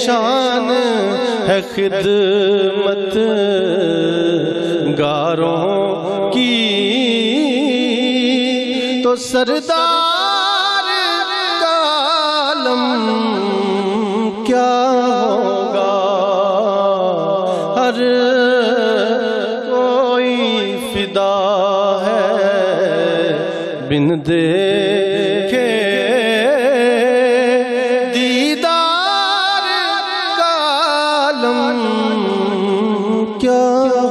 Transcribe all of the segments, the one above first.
شان ہے خدمت گاروں کی، تو سردار کا عالم کیا ہوگا؟ ہر کوئی فدا ہے بن دیکھے دیدار کا عالم کیا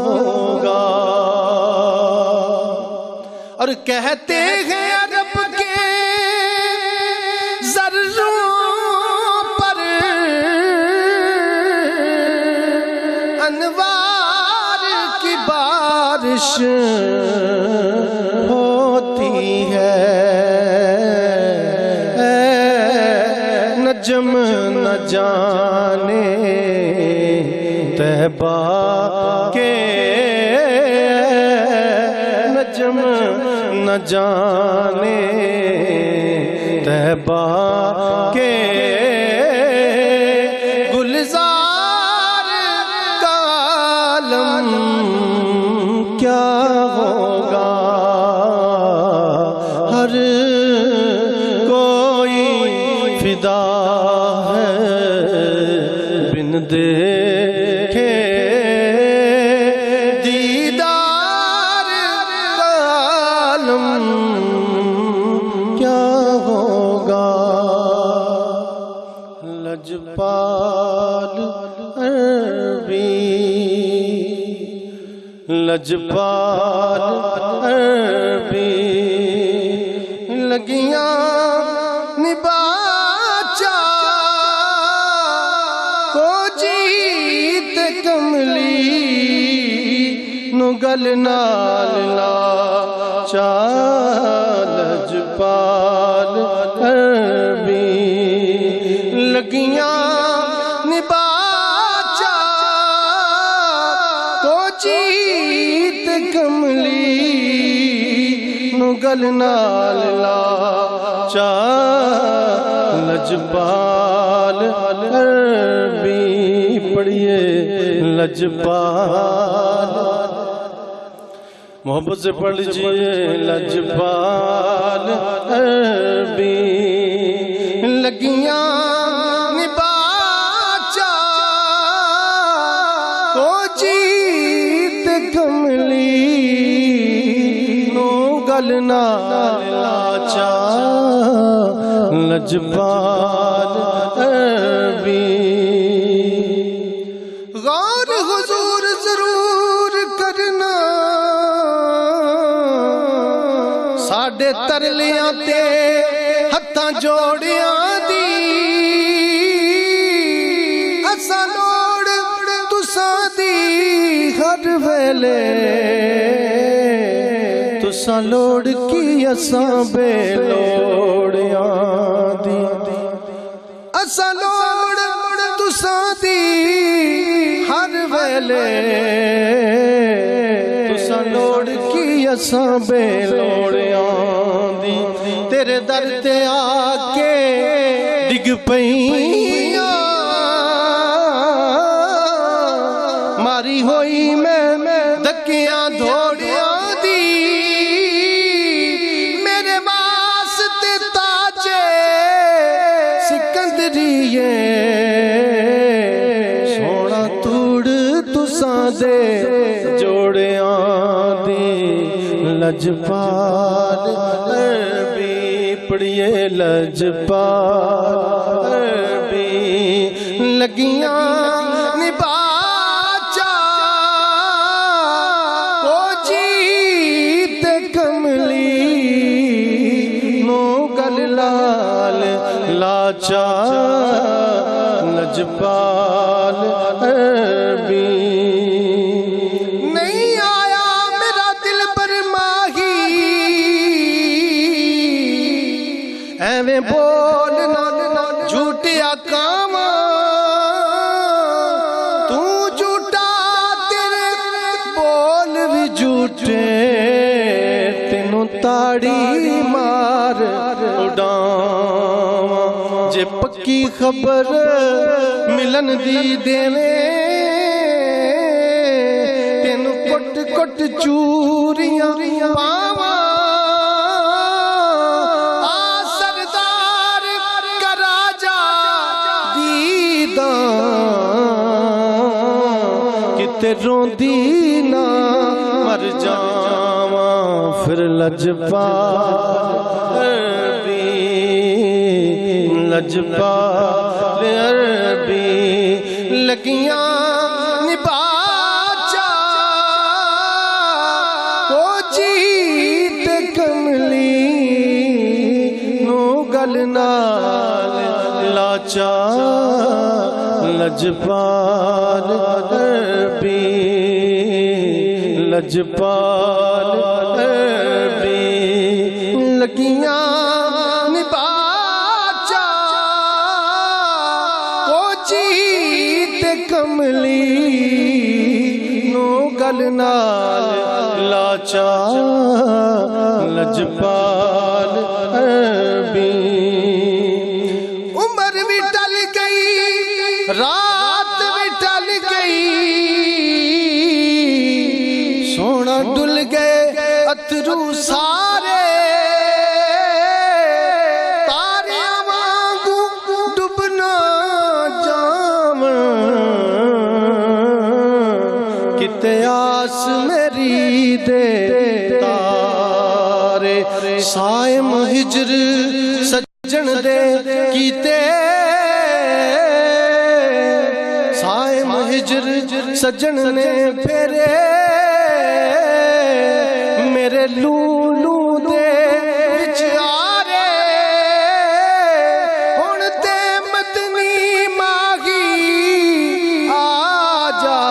ہوگا؟ اور کہتے ہیں عرب کے ذروں پر انوار کی بارش ہوتی ہے، نجم نہ جانے طیبہ کے، نجم نہ جانے طیبہ کے گلزار کا عالم کیا ہوگا؟ ہر کوئی فدا ہے بن دیکھے دیدار کا عالم کیا ہوگا؟ لجپال عربی، لجپال عربی لگیاں نباچا کو جیت کملی نو گل نال لاچا، لجپال عربی لگیاں نباچا کو جیت کملی نو گل نال لاچا، لجپال عربی پڑھیے لجپال، محبت سے پڑھ لیجئے لجپال عربی لگیاں نباچا کو جیت کملی نو گل نال لاچا، لجپال عربی غور حضور ضرور کرنا ساڈے ترلیاں تے ہتھاں جوڑیاں دی، اساں لوڑ تساں دی ہر ویلے، تساں لوڑ کی اساں بے لوڑیاں دی، اساں لوڑ تساں دی ہر ویلے، تساں لوڑ کی اساں بے لوڑیاں دی، تیرے در تے آ کے ڈگ پئیاں ماری ہوئی میں دھکیاں دھوڑیاں دی، میرے واسطے تاجے سکندریے سونا توڑ تساں دے جوڑیاں دی، لجپال عربی پڑھیے لجپال عربی لگیاں نباچا کو جیت کملی نو گل لال لاچا، لجپال عربی نہیں آیا میرا دل پر ماہی ایویں بولنا جھوٹیا کاواں، تو جھوٹا تیرے بول بھی جھوٹے، تینوں تاڑی مار اڈاواں، جے پکی خبر ملن دی دیوے تین کٹ کٹ چوریاں پاواں سردار کراجا دیداں کتے روندی نہ مر جاواں پھر لجپال عربی لگیاں نباچا کو جیت کملی نو گل نال لاچا لجپال عربی لجپال عربی لگیاں کملی نو گل نال لاچا لجپال عربی عمر بھی ٹل گئی رات بھی ٹل گئی سونا ڈل گئے اترو سارے آس میری دے تارے سائم ہجر سجن دے کیتے سائم ہجر سجن نے پھیرے میرے لولو دے بچارے ہن تے مدنی ماہی آجا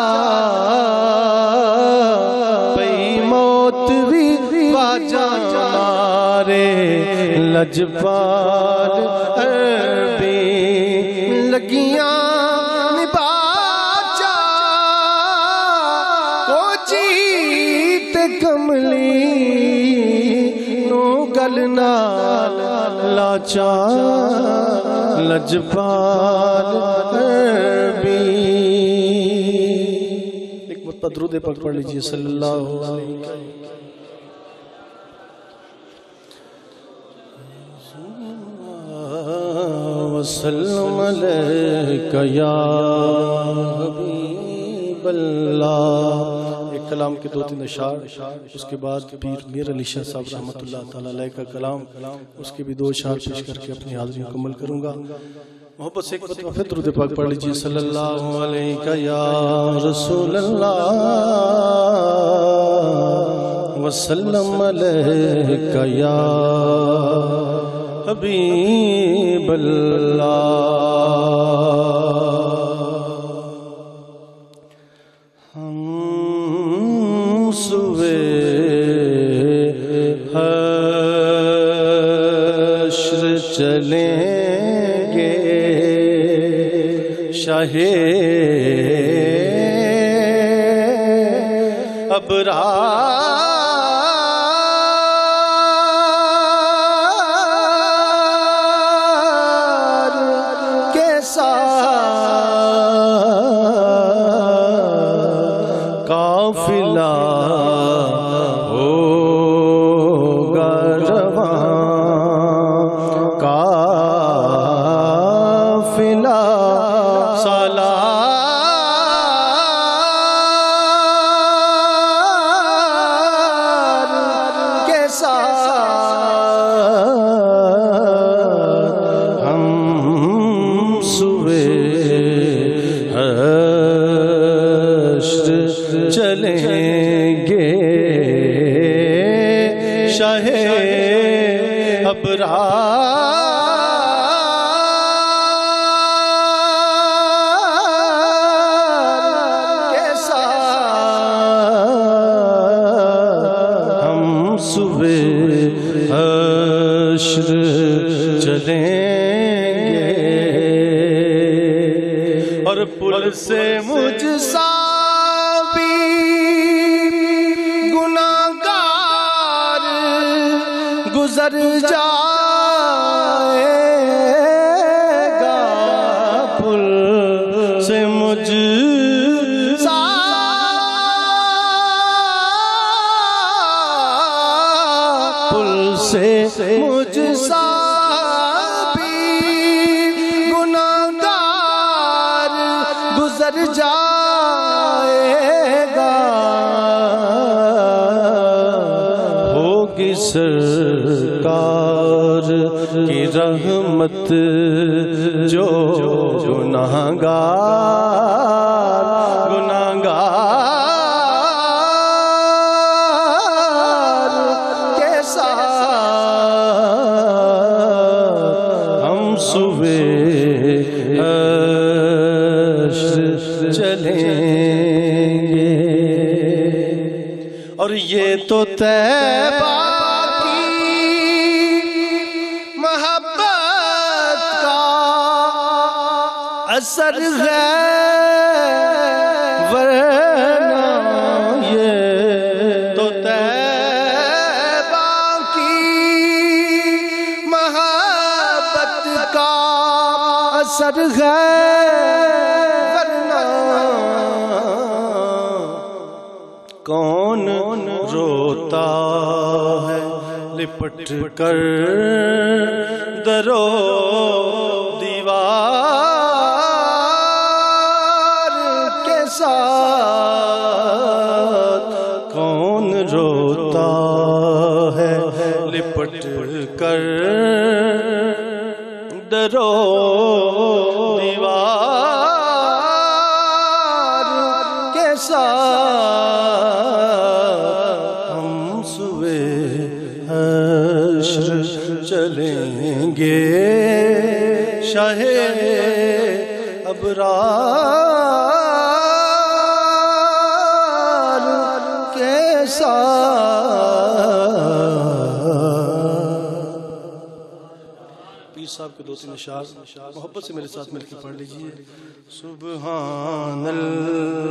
لجپال عربی لگیاں نباچا کو جیت کملی نو گل نال لاچا لجپال عربی ایک مرتبہ درود پاک پڑھ لیجئے صلی اللہ علیہ وسلم وسلم علیکہ یا حبیب اللہ. ایک کلام کے دو تین اشعار، اس کے بعد پیر میر علی شاہ صاحب رحمت اللہ تعالیٰ علیہ کا کلام، اس کے بھی دو اشعار پیش کر کے اپنی حاضری مکمل کروں گا. محبت سے ایک مرتبہ پھر درود پاک پڑھ لیجیے صلی اللہ علیہ یا رسول اللہ وسلم علیہ یا حبیب اللہ. ہم سوے حشر چلیں گے شاہ ابرار کے ساتھ قافلہ ہوگا رواں، قافلہ سالار کے ساتھ ہم سوے حشر چلیں گے شاہ ابرار کے ساتھ ہم صبح حشر چلیں گے، اور پل سے مجھ سا بھی گناہگار گزر جائے گا، گزر جائے گا ہوگی سرکار کی رحمت جو گناہگار کے ساتھ ہم صبح چلیں گے اور یہ تو طیبہ کی محبت کا اثر ہے ورنہ یہ تو طیبہ کی محبت کا اثر ہے کون روتا ہے لپٹ کر درو دیوار کے ساتھ کون روتا ہے لپٹ کر درو دیوار کے ساتھ ہم سوے حشر چلیں گے شاہ ابرار کے ساتھ پیر صاحب کے دو تین اشعار محبت سے میرے ساتھ مل کے پڑھ لیجئے سبحان اللہ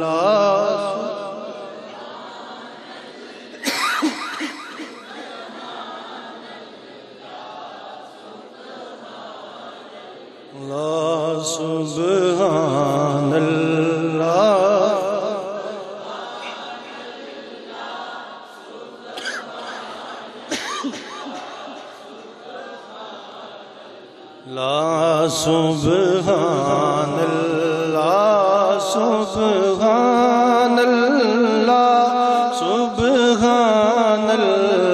اللہ سبحان اللہ لا سبحان اللہ سبحان اللہ سبحان اللہ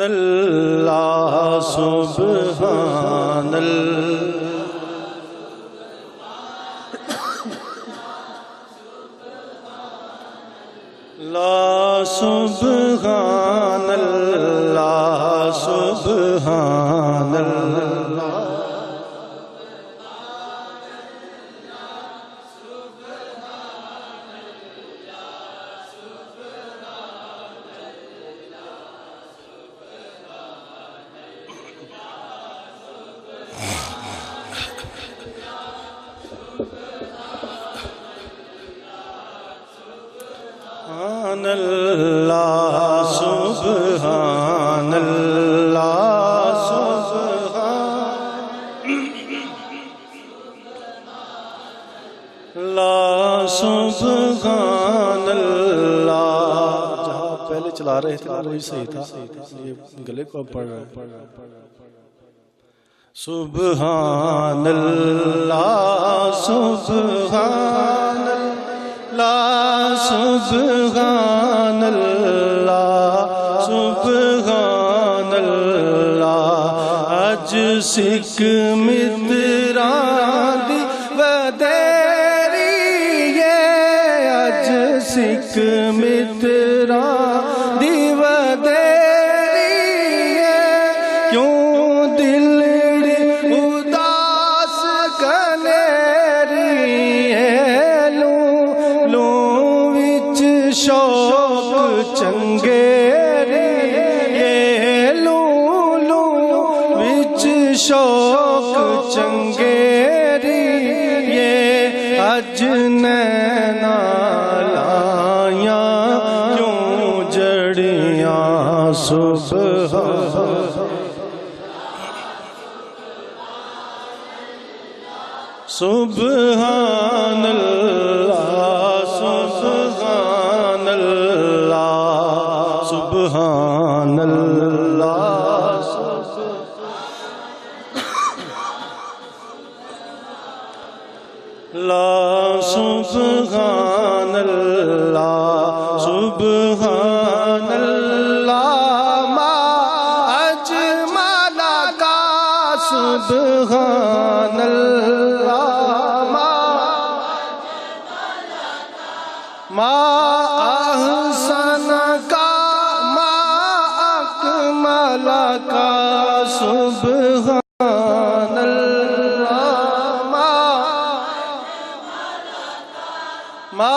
اللہ سبحان لا سبحان اللہ سبحان اللہ سبحان اللہ سبحان اللہ سبحان اللہ جہاں پہلے چلا رہے تھے وہی صحیح تھا یہ گلے کو پڑھ رہے ہیں سبحان اللہ سبحان اللہ سبحان اللہ سبحان اللہ اج سکھ متران دی ودیری اج سکھ متران دی ودیری کیوں دل اداس کنیری شوق چنگیری یہ لولو وچ شوق چنگیری یہ اج نینا لائیاں کیوں جڑیاں سبحان اللہ سبحان اللہ سبحان اللہ لا سبحان اللہ سبحان اللہ ما اجمل کا سبحان اللہ ما احسن کا ما اکمل کا سبحان اللہ ما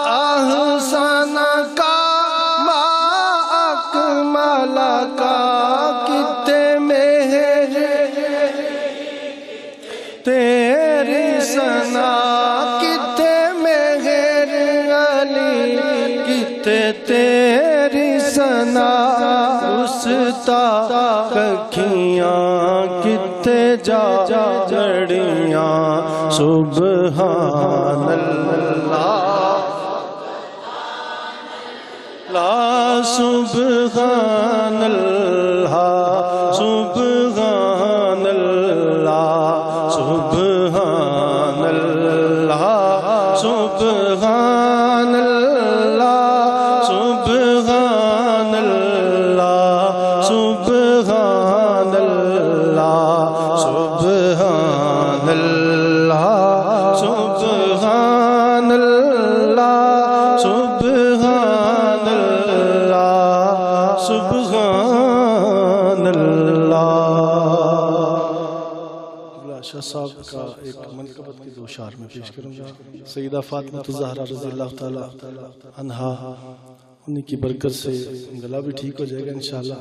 احسن کا ما اکمل کا کتے مہر تیری ثنا کتے مہر علی کتے تیری ثنا رستا ککھیاں کتے جا جڑیاں سبحان اللہ لا سبحان اللہ سبحان اللہ سبحان اللہ سبحان اللہ سبحان اللہ سبحان اللہ سبحان اللہ سبحان اللہ سبحان اللہ سبحان اللہ شاہ صاحب کا ایک منقبت کی دو اشعار میں پیش کروں گا سیدہ فاطمہ الزہرا رضی اللہ تعالی عنہا انہی کی برکت سے گلا بھی ٹھیک ہو جائے گا انشاءاللہ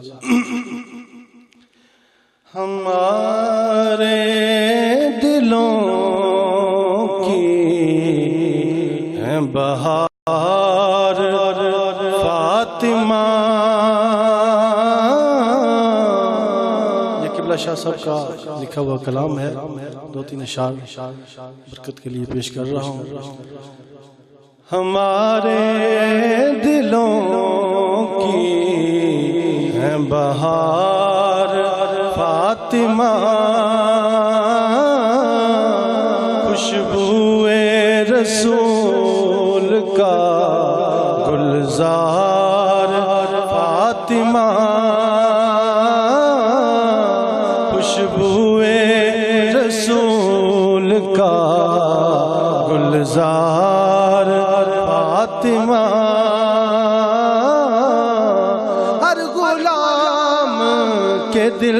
ہمارے دلوں کی ہے بہار فاطمہ یہ قبلہ شاہ صاحب کا لکھا ہوا کلام ہے دو تین اشعار برکت کے لیے پیش کر رہا ہوں ہمارے دلوں کی ہے بہار فاطمہ خوشبوئے رسول کا گلزار فاطمہ خوشبوئے رسول کا گلزار فاطمہ ہر غلام کے دل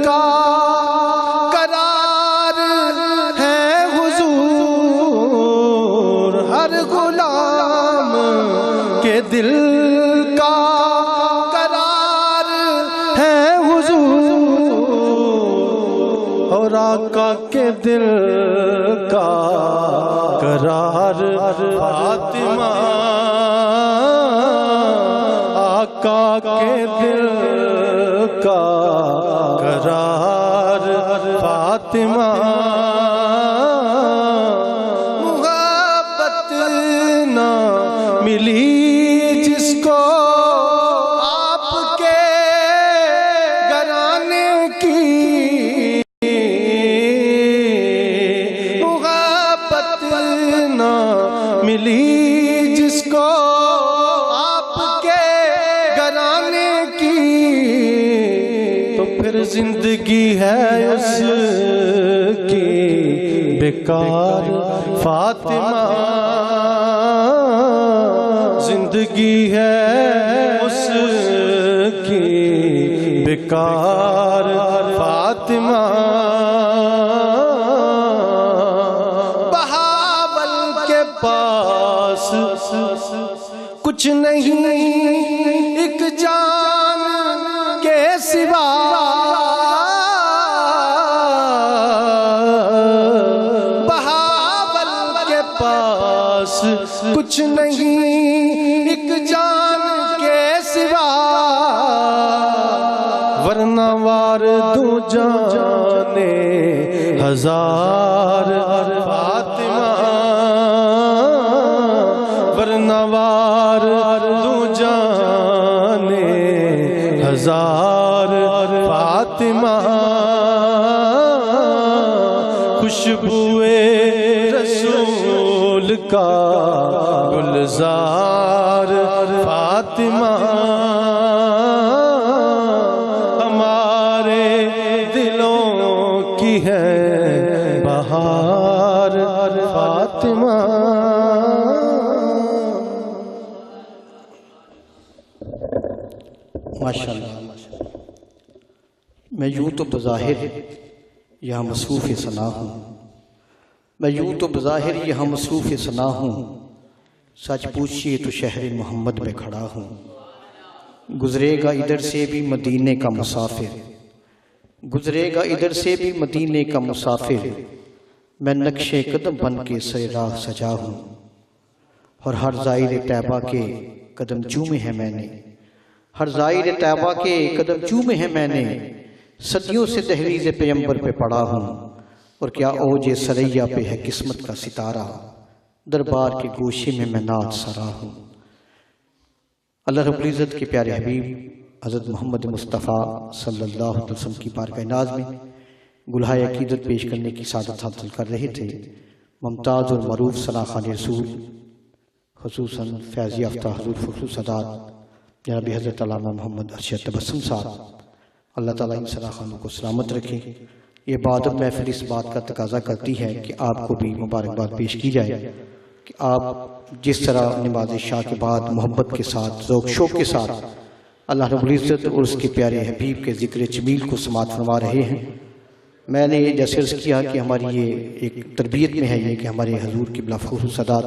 کا قرار ہے حضور ہر غلام کے دل کا قرار ہے حضور اور آقا کے دل کا قرار فاطمہ آقا کے دل کا قرار فاطمہ محبت نہ ملی جس کو آپ کے گھرانے کی محبت نہ ملی جس کو آپ کے گھرانے کی تو پھر زندگی ہے اس کی بیکار فاطمہ زندگی ہے اس کی بیکار فاطمہ بہاول کے پاس کچھ نہیں ایک جان کے سوا بہاول کے پاس کچھ نہیں ایک جان کے سوا ورنہ وار دو جانے ہزار فاطمہ ورنہ وار دو جانے ہزار فاطمہ خوشبوئے رسول کا گلزار فاطمہ ہمارے دلوں کی ہے بہار فاطمہ. ماشاءاللہ. میں یوں تو بظاہر یہاں مصروف ثنا ہوں، میں یوں تو بظاہر یہاں مصروف ثنا ہوں، سچ پوچھئے تو شہر محمد میں کھڑا ہوں. گزرے گا ادھر سے بھی مدینے کا مسافر، گزرے گا ادھر سے بھی مدینے کا مسافر، میں نقش قدم بن کے سر راہ سجا ہوں. اور ہر زائر طیبہ کے قدم چومے ہیں میں نے، ہر زائر طیبہ کے قدم چومے ہیں میں نے، صدیوں سے دہلیز پیمبر پہ پڑا ہوں. اور کیا اوج سریا پہ ہے قسمت کا ستارہ، دربار کے گوشے میں میں نعت سرا ہوں. اللہ رب العزت کے پیارے حبیب حضرت محمد مصطفیٰ صلی اللہ علیہ وسلم کی بارگاہ ناز میں گلہائے عقیدت پیش کرنے کی سعادت حاصل کر رہے تھے ممتاز اور معروف ثنا خوان رسول، خصوصاً فیض یافتہ حضور فخر سادات جناب حضرت علامہ محمد ارشد تبسم صاحب. اللہ تعالیٰ ان ثنا خوانوں کو سلامت رکھے. یہ عبادت محفل اس بات کا تقاضا کرتی ہے کہ آپ کو بھی مبارکباد پیش کی جائے کہ آپ جس طرح نماز عشاء کے بعد محبت کے ساتھ ذوق شوق کے ساتھ اللہ رب العزت اور اس کے پیارے حبیب کے ذکر جمیل کو سماعت فرما رہے ہیں. میں نے جیسے عرض کیا کہ ہماری یہ ایک تربیت میں ہے یہ کہ ہمارے حضور قبلہ فخر سادات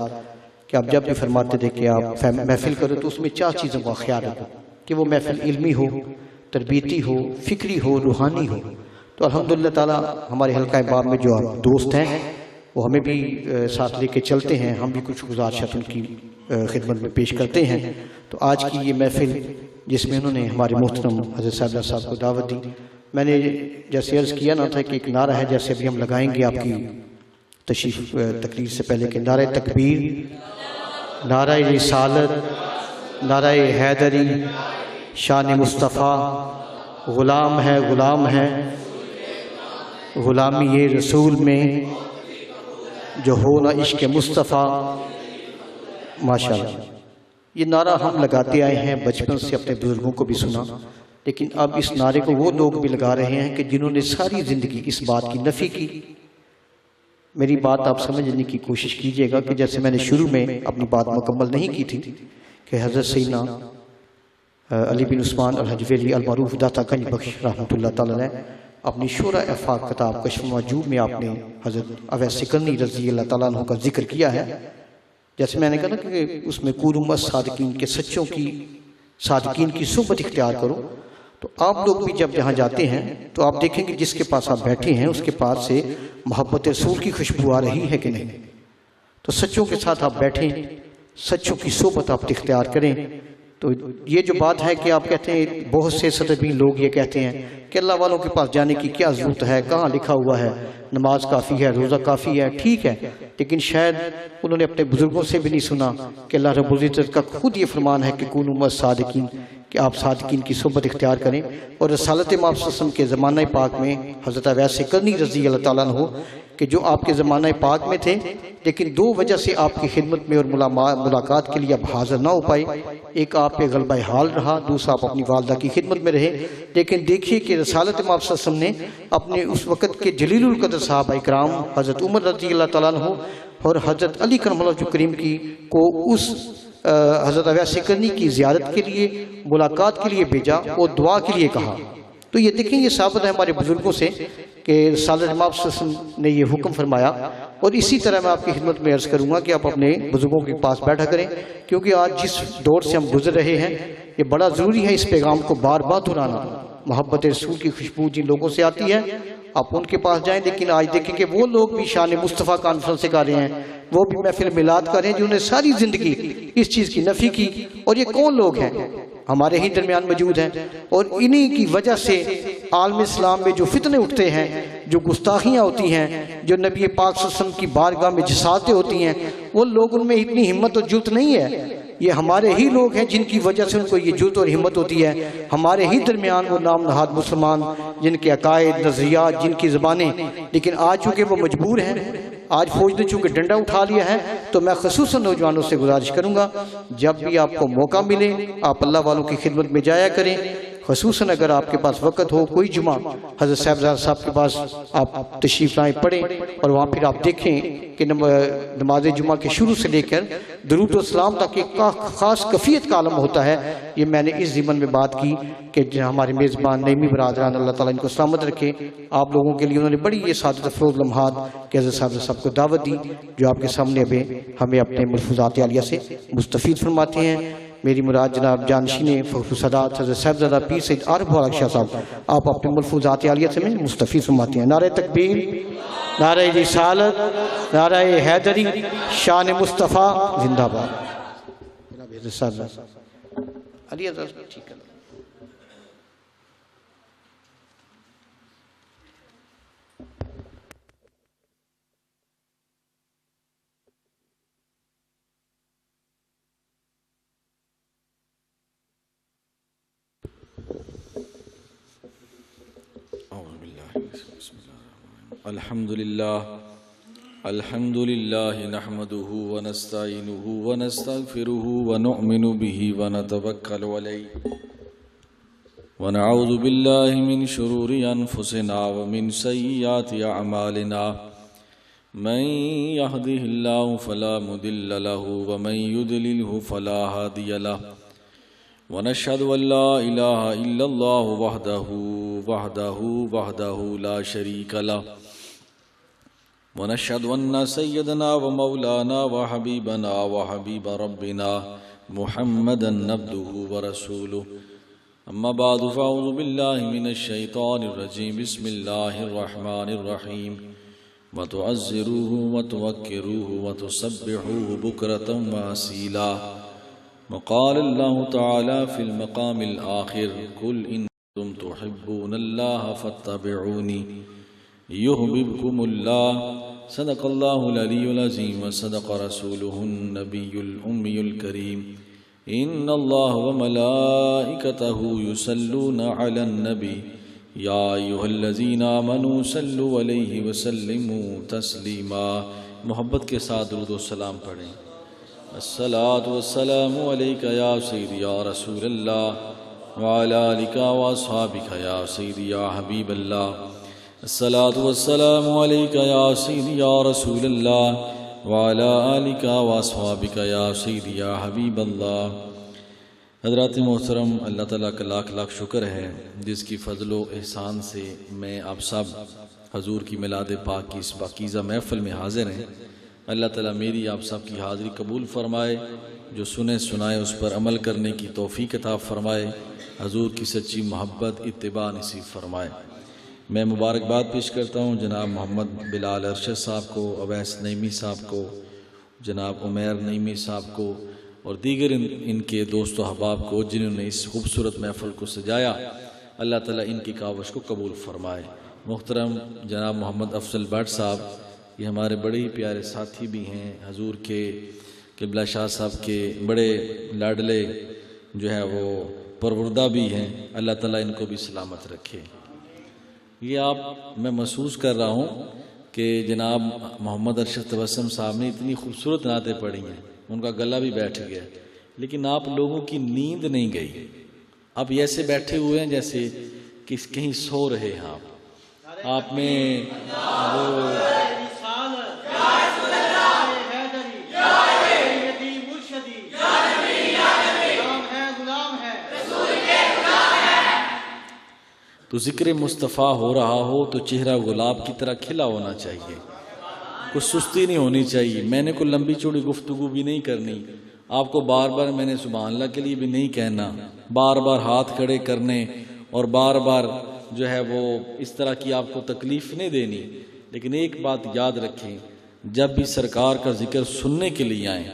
کہ آپ جب بھی فرماتے تھے کہ آپ محفل کرو تو اس میں 4 چیزوں کا خیال رکھو کہ وہ محفل علمی ہو، تربیتی ہو، فکری ہو، روحانی ہو. تو الحمدللہ تعالیٰ ہمارے حلقہ باب میں جو آپ دوست ہیں وہ ہمیں بھی ساتھ لے کے چلتے ہیں، ہم بھی کچھ گزارشات ان کی خدمت میں پیش کرتے ہیں. تو آج کی یہ محفل جس میں انہوں نے ہمارے محترم حضرت صاحب کو دعوت دی، میں نے جیسے عرض کیا نہ تھا کہ ایک نعرہ ہے جیسے ابھی ہم لگائیں گے آپ کی تشریف تقریر سے پہلے کہ نعرہ تکبیر، نعرہ رسالت، نعرہ حیدری، شان مصطفیٰ، غلام ہے غلام ہے غلامی یہ رسول میں جو ہونا عشق مصطفیٰ. ماشاءاللہ یہ نعرہ ہم لگاتے آئے ہیں بچپن سے، اپنے بزرگوں کو بھی سنا، لیکن اب اس نعرے کو وہ لوگ بھی لگا رہے ہیں کہ جنہوں نے ساری زندگی اس بات کی نفی کی. میری بات آپ سمجھنے کی کوشش کیجئے گا کہ جیسے میں نے شروع میں اپنی بات مکمل نہیں کی تھی کہ حضرت سیدنا علی بن عثمان الحجویری المعروف داتا گنج بخش رحمۃ اللہ تعالیٰ نے اپنی شورہ افاق کتاب کشف موجوب میں آپ نے حضرت اویس سکندری رضی اللہ تعالیٰ عنہ کا ذکر کیا ہے. جیسے میں نے کہا کہ اس میں کونوا صادقین کے سچوں کی صادقین کی صحبت اختیار کرو. تو آپ لوگ بھی جب جہاں جاتے ہیں تو آپ دیکھیں کہ جس کے پاس آپ بیٹھے ہیں اس کے پاس سے محبت رسول کی خوشبو آ رہی ہے کہ نہیں. تو سچوں کے ساتھ آپ بیٹھیں، سچوں کی صحبت آپ اختیار کریں. تو یہ جو بات ہے کہ آپ کہتے ہیں بہت سے صدبین لوگ یہ کہتے ہیں کہ اللہ والوں کے پاس جانے کی کیا ضرورت ہے، کہاں لکھا ہوا ہے نماز کافی ہے، روزہ کافی ہے. ٹھیک ہے، لیکن شاید انہوں نے اپنے بزرگوں سے بھی نہیں سنا کہ اللہ رب العزت کا خود یہ فرمان ہے کہ کونوا مع الصادقین، کہ آپ صادقین کی صحبت اختیار کریں. اور رسالت مآب صلی اللہ علیہ وسلم کے زمانہ پاک میں حضرت اویس سکندری رضی اللہ تعالیٰ عنہ کہ جو آپ کے زمانہ پاک میں تھے لیکن 2 وجہ سے آپ کی خدمت میں اور ملاقات کے لیے اب حاضر نہ ہو پائے. ایک آپ پہ غلبہ حال رہا، دوسرا آپ اپنی والدہ کی خدمت میں رہے. لیکن دیکھیے کہ رسالت مآب صلی اللہ علیہ وسلم نے اپنے اس وقت کے جلیل القدر صحابہ اکرام حضرت عمر رضی اللہ تعالیٰ عنہ اور حضرت علی کرم اللہ وجہہ کریم کی کو اس حضرت اویس سکندری کی زیارت کے لیے، ملاقات کے لیے بھیجا اور دعا کے لیے کہا. تو یہ دیکھیں یہ ثابت ہے ہمارے بزرگوں سے کہ رسالت مآب صلی اللہ علیہ وسلم نے یہ حکم فرمایا. اور اسی طرح میں آپ کی خدمت میں عرض کروں گا کہ آپ اپنے بزرگوں کے پاس بیٹھا کریں، کیونکہ آج جس دور سے ہم گزر رہے ہیں یہ بڑا ضروری ہے اس پیغام کو بار بار دہرانا. محبت رسول کی خوشبو جن لوگوں سے آتی ہے آپ ان کے پاس جائیں. لیکن آج دیکھیں کہ وہ لوگ بھی شان مصطفیٰ کانفرنس سے کر رہے ہیں، وہ بھی محفل میلاد کر رہے ہیں جنہوں نے ساری زندگی اس چیز کی نفی کی. اور یہ کون لوگ ہیں؟ ہمارے ہی درمیان موجود ہیں. اور انہی کی وجہ سے عالم اسلام میں جو فتنے اٹھتے ہیں، جو گستاخیاں ہوتی ہیں، جو نبی پاک صلی اللہ علیہ وسلم کی بارگاہ میں جسارتیں ہوتی ہیں، وہ لوگوں میں اتنی ہمت اور جرأت نہیں ہے. یہ ہمارے ہی لوگ ہیں جن کی وجہ سے ان کو یہ جرأت اور ہمت ہوتی ہے. ہمارے ہی درمیان وہ نام نہاد مسلمان جن کے عقائد، نظریات، جن کی زبانیں، لیکن آج چونکہ وہ مجبور ہیں آج فوج نے چونکہ ڈنڈا اٹھا لیا ہے تو میں خصوصاً نوجوانوں سے گزارش کروں گا جب بھی آپ کو موقع ملے آپ اللہ والوں کی خدمت میں جایا کریں، خصوصاً اگر آپ کے پاس وقت ہو کوئی جمعہ حضرت صاحبزادہ صاحب کے پاس آپ تشریف لائیں پڑھیں، اور وہاں پھر آپ دیکھیں کہ نماز جمعہ کے شروع سے لے کر درود و سلام تک ایک خاص کیفیت کا عالم ہوتا ہے۔ یہ میں نے اس ضمن میں بات کی کہ ہمارے میزبان نعیمی برادران اللہ تعالیٰ ان کو سلامت رکھے، آپ لوگوں کے لیے انہوں نے بڑی یہ سعادت افروز لمحات کہ حضرت صاحب صاحب کو دعوت دی، جو آپ کے سامنے ابھی ہمیں اپنے ملفوظات عالیہ سے مستفید فرماتے ہیں۔ میری مراد جناب جانشین فخر السادات حضرت صاحبزادہ پیر سید عارف والا شاہ صاحب آپ اپنے ملفوظات عالیہ سے میں مستفید فرماتے ہیں۔ نعرہ تکبیر، نعرہ رسالت، نعرہ حیدری، شان مصطفیٰ زندہ باد۔ جناب حضرت صاحب علی حضرت ٹھیک ہے۔ الحمد لله نحمده ونستعينه ونستغفره ونؤمن به ونتوكل عليه ونعوذ بالله من شرور أنفسنا ومن سيئات أعمالنا من يهده الله فلا مضل له ومن يضلله فلا هادي له ونشهد أن لا إله إلا الله وحده لا شريك له ونشهد أن سيدنا ومولانا وحبيبنا وحبيب ربنا محمدا عبده ورسوله أما بعد فأعوذ بالله من الشيطان الرجيم بسم الله الرحمن الرحيم وتعزروه وتوكروه وتسبحوه بكرة وأصيلا وقال الله تعالى في المقام الآخر قل إن كنتم تحبون الله فاتبعوني يحببكم الله صدق الله العلي العظيم وصدق رسوله النبي الأمي الكريم إن الله وملائكته يصلون على النبي يا أيها الذين آمنوا صلوا عليه وسلموا تسليما۔ محبت کے ساتھ درود و سلام پڑھیں۔ الصلاة والسلام عليك يا سيدي يا رسول الله وعلى آلك وأصحابك يا سيدي يا حبيب الله۔ الصلاة والسلام عليك يا سيدي يا رسول الله وعلى آلك وأصحابك يا سيدي يا حبيب الله۔ حضرات محترم، اللہ تعالیٰ کا لاکھ لاکھ شکر ہے جس کی فضل و احسان سے میں آپ سب حضور کی میلاد پاک کی اس پاکیزہ محفل میں حاضر ہیں۔ اللہ تعالیٰ میری آپ سب کی حاضری قبول فرمائے، جو سنے سنائے اس پر عمل کرنے کی توفیق عطا فرمائے، حضور کی سچی محبت اتباع نصیب فرمائے۔ میں مبارکباد پیش کرتا ہوں جناب محمد بلال ارشد صاحب کو، اویس نعیمی صاحب کو، جناب عمیر نعیمی صاحب کو اور دیگر ان کے دوست و احباب کو جنہوں نے اس خوبصورت محفل کو سجایا۔ اللہ تعالیٰ ان کی کاوش کو قبول فرمائے۔ محترم جناب محمد افضل بٹ صاحب، یہ ہمارے بڑے ہی پیارے ساتھی بھی ہیں، حضور کے قبلہ شاہ صاحب کے بڑے لاڈلے جو ہے وہ پروردہ بھی ہیں، اللہ تعالیٰ ان کو بھی سلامت رکھے۔ یہ میں محسوس کر رہا ہوں کہ جناب محمد ارشد تبسم صاحب نے اتنی خوبصورت نعتیں پڑھی ہیں، ان کا گلا بھی بیٹھ گیا، لیکن آپ لوگوں کی نیند نہیں گئی۔ آپ ایسے بیٹھے ہوئے ہیں جیسے کہیں سو رہے ہیں۔ آپ میں وہ تو ذکر مصطفیٰ ہو رہا ہو تو چہرہ گلاب کی طرح کھلا ہونا چاہیے، کچھ سستی نہیں ہونی چاہیے۔ میں نے کوئی لمبی چوڑی گفتگو بھی نہیں کرنی، آپ کو بار بار میں نے سبحان اللہ کے لیے بھی نہیں کہنا، بار بار ہاتھ کھڑے کرنے اور بار بار جو ہے وہ اس طرح کی آپ کو تکلیف نہیں دینی۔ لیکن ایک بات یاد رکھیں، جب بھی سرکار کا ذکر سننے کے لیے آئیں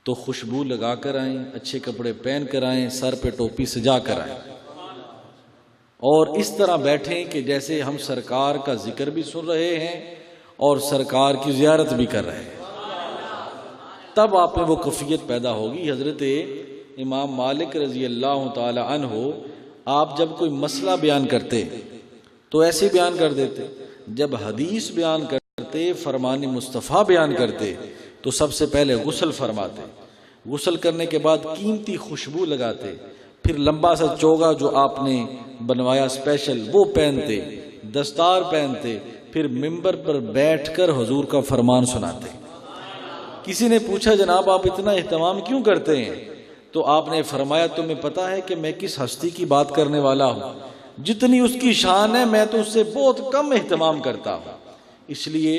تو خوشبو لگا کر آئیں، اچھے کپڑے پہن کر آئیں، سر پہ ٹوپی سجا کر آئیں، اور اس طرح بیٹھیں کہ جیسے ہم سرکار کا ذکر بھی سن رہے ہیں اور سرکار کی زیارت بھی کر رہے ہیں، تب آپ میں وہ کیفیت پیدا ہوگی۔ حضرت امام مالک رضی اللہ تعالی عنہ، آپ جب کوئی مسئلہ بیان کرتے تو ایسے بیان کر دیتے، جب حدیث بیان کرتے کرتے، فرمان مصطفیٰ بیان کرتے تو سب سے پہلے غسل فرماتے، غسل کرنے کے بعد قیمتی خوشبو لگاتے، پھر لمبا سا چوگا جو آپ نے بنوایا اسپیشل وہ پہنتے، دستار پہنتے، پھر ممبر پر بیٹھ کر حضور کا فرمان سناتے۔ کسی نے پوچھا جناب آپ اتنا اہتمام کیوں کرتے ہیں؟ تو آپ نے فرمایا تمہیں پتا ہے کہ میں کس ہستی کی بات کرنے والا ہوں؟ جتنی اس کی شان ہے میں تو اس سے بہت کم اہتمام کرتا ہوں۔ اس لیے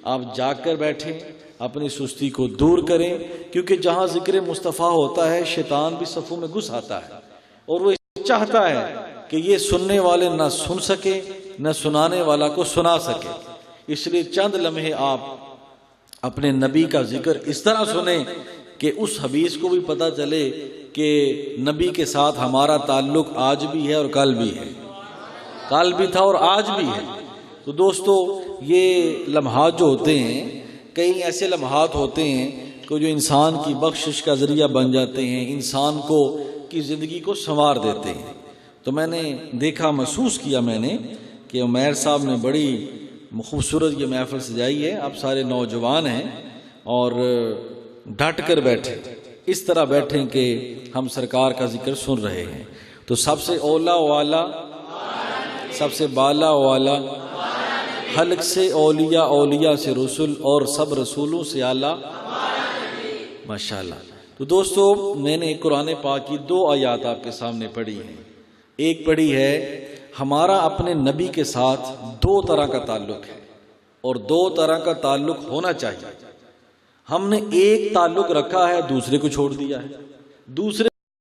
آپ جاگ کر بیٹھیں، اپنی سستی کو دور کریں، کیونکہ جہاں ذکر مصطفیٰ ہوتا ہے شیطان بھی صفوں میں گھس آتا ہے، اور وہ چاہتا ہے کہ یہ سننے والے نہ سن سکے نہ سنانے والا کو سنا سکے۔ اس لیے چند لمحے آپ اپنے نبی کا ذکر اس طرح سنیں کہ اس حدیث کو بھی پتہ چلے کہ نبی کے ساتھ ہمارا تعلق آج بھی ہے اور کل بھی ہے، کل بھی تھا اور آج بھی ہے۔ تو دوستو یہ لمحات جو ہوتے ہیں، کئی ایسے لمحات ہوتے ہیں کہ جو انسان کی بخشش کا ذریعہ بن جاتے ہیں، انسان کو کی زندگی کو سنوار دیتے ہیں۔ تو میں نے دیکھا، محسوس کیا میں نے کہ عمیر صاحب نے بڑی خوبصورت یہ محفل سجائی ہے۔ آپ سارے نوجوان ہیں اور ڈٹ کر بیٹھے، اس طرح بیٹھیں کہ ہم سرکار کا ذکر سن رہے ہیں۔ تو سب سے اولا والا، سب سے بالا والا، حلق سے اولیاء، اولیاء سے رسول، اور سب رسولوں سے اعلیٰ ماشاءاللہ۔ تو دوستو میں نے قرآن پاک کی 2 آیات آپ کے سامنے پڑھی ہیں۔ ایک پڑھی ہے ہمارا اپنے نبی کے ساتھ 2 طرح کا تعلق ہے اور 2 طرح کا تعلق ہونا چاہیے۔ ہم نے ایک تعلق رکھا ہے، دوسرے کو چھوڑ دیا ہے، دوسرے